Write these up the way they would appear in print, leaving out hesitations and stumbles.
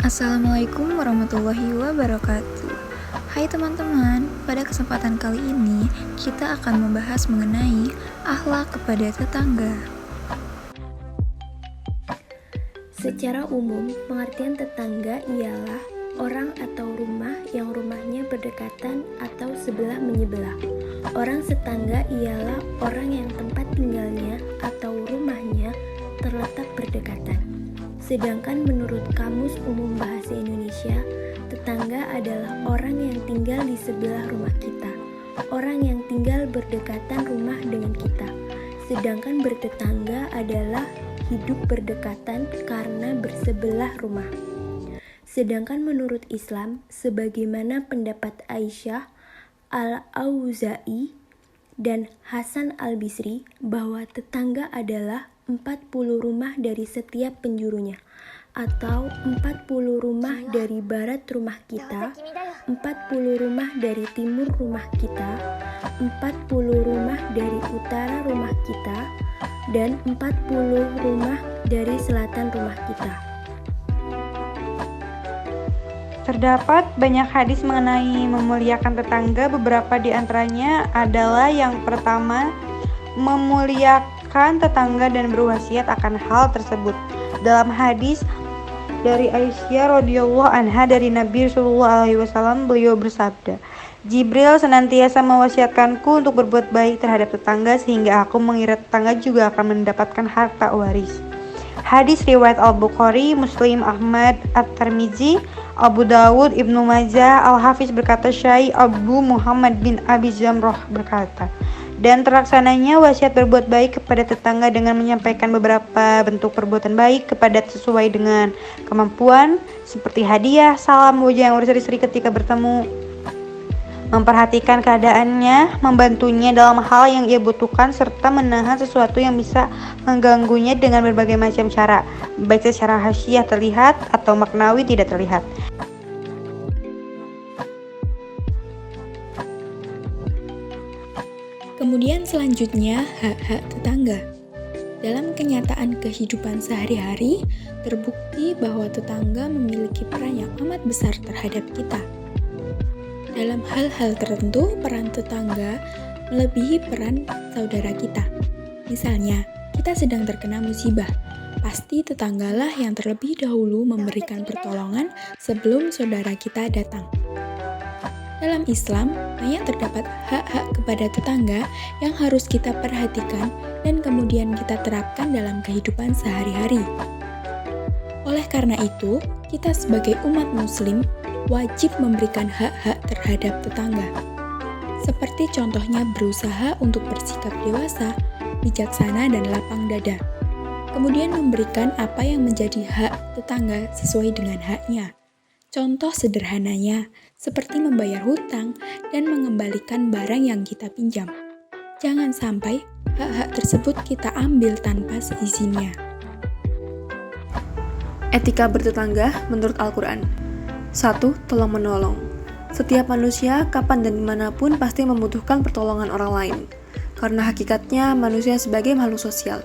Assalamualaikum warahmatullahi wabarakatuh. Hai teman-teman, pada kesempatan kali ini kita akan membahas mengenai akhlak kepada tetangga. Secara umum, pengertian tetangga ialah orang atau rumah yang rumahnya berdekatan atau sebelah menyebelah. Orang setangga ialah orang yang tempat tinggalnya atau rumahnya terletak berdekatan. Sedangkan menurut Kamus Umum Bahasa Indonesia, tetangga adalah orang yang tinggal di sebelah rumah kita, orang yang tinggal berdekatan rumah dengan kita. Sedangkan bertetangga adalah hidup berdekatan karena bersebelah rumah. Sedangkan menurut Islam, sebagaimana pendapat Aisyah, Al-Auza'i, dan Hasan Al-Bisri, bahwa tetangga adalah 40 rumah dari setiap penjurunya, atau 40 rumah dari barat rumah kita, 40 rumah dari timur rumah kita, 40 rumah dari utara rumah kita, dan 40 rumah dari selatan rumah kita. Terdapat banyak hadis mengenai memuliakan tetangga. Beberapa di antaranya adalah yang pertama, memuliakan tetangga dan berwasiat akan hal tersebut. Dalam hadis dari Aisyah radhiyallahu anha dari Nabi sallallahu alaihi wasallam, beliau bersabda, Jibril senantiasa mewasiatkanku untuk berbuat baik terhadap tetangga sehingga aku mengira tetangga juga akan mendapatkan harta waris. Hadis riwayat Al-Bukhari, Muslim, Ahmad, At-Tirmizi, Abu Dawud, Ibnu Majah. Al-Hafiz berkata, Syekh Abu Muhammad bin Abi Jamrah berkata, dan terlaksananya wasiat berbuat baik kepada tetangga dengan menyampaikan beberapa bentuk perbuatan baik kepada sesuai dengan kemampuan, seperti hadiah, salam, wajah yang berseri-seri ketika bertemu, memperhatikan keadaannya, membantunya dalam hal yang ia butuhkan, serta menahan sesuatu yang bisa mengganggunya dengan berbagai macam cara, baik secara hasyah terlihat atau maknawi tidak terlihat. Kemudian selanjutnya, hak-hak tetangga. Dalam kenyataan kehidupan sehari-hari, terbukti bahwa tetangga memiliki peran yang amat besar terhadap kita. Dalam hal-hal tertentu, peran tetangga melebihi peran saudara kita. Misalnya, kita sedang terkena musibah, pasti tetanggalah yang terlebih dahulu memberikan pertolongan sebelum saudara kita datang. Dalam Islam, banyak terdapat hak-hak kepada tetangga yang harus kita perhatikan dan kemudian kita terapkan dalam kehidupan sehari-hari. Oleh karena itu, kita sebagai umat muslim wajib memberikan hak-hak terhadap tetangga. Seperti contohnya berusaha untuk bersikap dewasa, bijaksana, dan lapang dada. Kemudian memberikan apa yang menjadi hak tetangga sesuai dengan haknya. Contoh sederhananya, seperti membayar hutang dan mengembalikan barang yang kita pinjam. Jangan sampai hak-hak tersebut kita ambil tanpa seizinnya. Etika bertetangga menurut Al-Quran. 1. Tolong menolong. Setiap manusia, kapan dan dimanapun pasti membutuhkan pertolongan orang lain. Karena hakikatnya manusia sebagai makhluk sosial.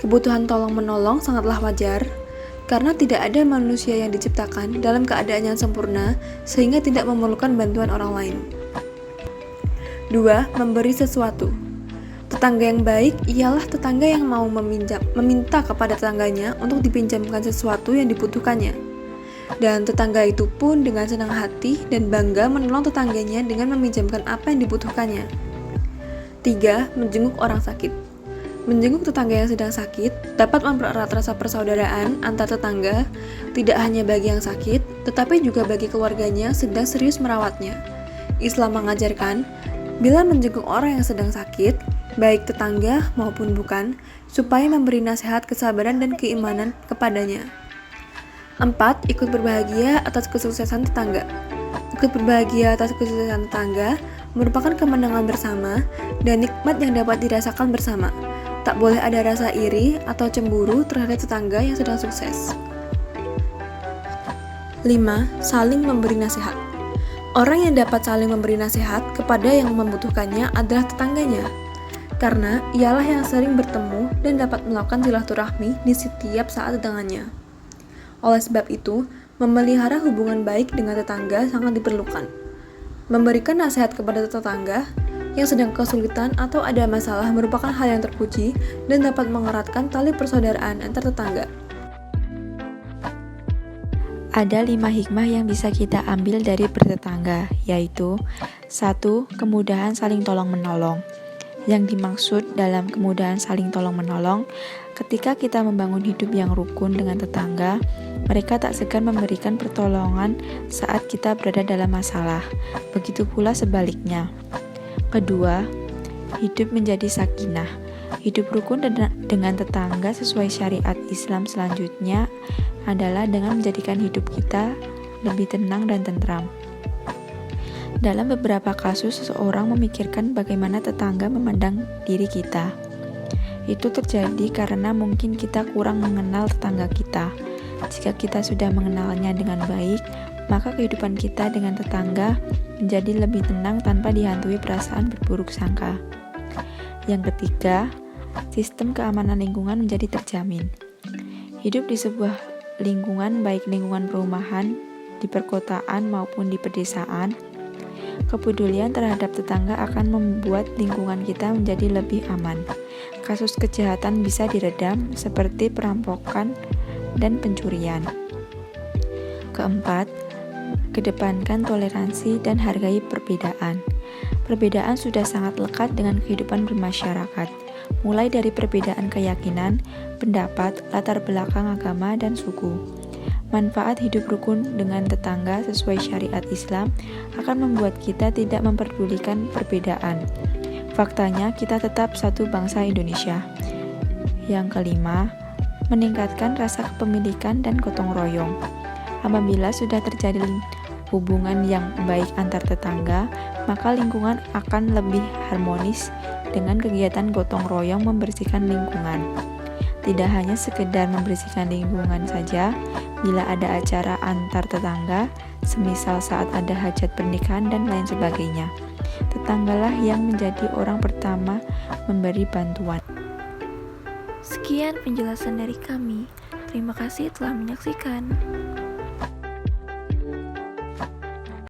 Kebutuhan tolong menolong sangatlah wajar, karena tidak ada manusia yang diciptakan dalam keadaan yang sempurna sehingga tidak memerlukan bantuan orang lain. 2. Memberi sesuatu. Tetangga yang baik ialah tetangga yang mau meminta kepada tetangganya untuk dipinjamkan sesuatu yang dibutuhkannya. Dan tetangga itu pun dengan senang hati dan bangga menolong tetangganya dengan meminjamkan apa yang dibutuhkannya. 3. Menjenguk orang sakit. Menjenguk tetangga yang sedang sakit dapat mempererat rasa persaudaraan antar tetangga, tidak hanya bagi yang sakit, tetapi juga bagi keluarganya yang sedang serius merawatnya. Islam mengajarkan, bila menjenguk orang yang sedang sakit, baik tetangga maupun bukan, supaya memberi nasihat kesabaran dan keimanan kepadanya. 4. Ikut berbahagia atas kesuksesan tetangga. Ikut berbahagia atas kesuksesan tetangga merupakan kemenangan bersama dan nikmat yang dapat dirasakan bersama. Tak boleh ada rasa iri atau cemburu terhadap tetangga yang sedang sukses. 5. Saling memberi nasihat. Orang yang dapat saling memberi nasihat kepada yang membutuhkannya adalah tetangganya, karena ialah yang sering bertemu dan dapat melakukan silaturahmi di setiap saat dengannya. Oleh sebab itu, Memelihara hubungan baik dengan tetangga sangat diperlukan. Memberikan nasihat kepada tetangga yang sedang kesulitan atau ada masalah merupakan hal yang terpuji dan dapat mengeratkan tali persaudaraan antar tetangga. Ada 5 hikmah yang bisa kita ambil dari bertetangga, yaitu 1. Kemudahan saling tolong-menolong. Yang dimaksud dalam kemudahan saling tolong-menolong, ketika kita membangun hidup yang rukun dengan tetangga, mereka tak segan memberikan pertolongan saat kita berada dalam masalah. Begitu pula sebaliknya. Kedua, hidup menjadi sakinah. Hidup rukun dengan tetangga sesuai syariat Islam selanjutnya adalah dengan menjadikan hidup kita lebih tenang dan tentram. Dalam beberapa kasus, seseorang memikirkan bagaimana tetangga memandang diri kita. Itu terjadi karena mungkin kita kurang mengenal tetangga kita. Jika kita sudah mengenalnya dengan baik, maka kehidupan kita dengan tetangga menjadi lebih tenang tanpa dihantui perasaan berburuk sangka. Yang ketiga, sistem keamanan lingkungan menjadi terjamin. Hidup di sebuah lingkungan, baik lingkungan perumahan, di perkotaan maupun di pedesaan, kepedulian terhadap tetangga akan membuat lingkungan kita menjadi lebih aman. Kasus kejahatan bisa diredam seperti perampokan dan pencurian. Keempat, kedepankan toleransi dan hargai perbedaan. Perbedaan sudah sangat lekat dengan kehidupan bermasyarakat, mulai dari perbedaan keyakinan, pendapat, latar belakang agama, dan suku. Manfaat hidup rukun dengan tetangga sesuai syariat Islam akan membuat kita tidak memperdulikan perbedaan. Faktanya, kita tetap satu bangsa Indonesia. Yang kelima, meningkatkan rasa kepemilikan dan gotong royong. Apabila sudah terjadi hubungan yang baik antar tetangga, maka lingkungan akan lebih harmonis dengan kegiatan gotong royong membersihkan lingkungan. Tidak hanya sekedar membersihkan lingkungan saja, bila ada acara antar tetangga, semisal saat ada hajat pernikahan dan lain sebagainya, tetanggalah yang menjadi orang pertama memberi bantuan. Sekian penjelasan dari kami. Terima kasih telah menyaksikan.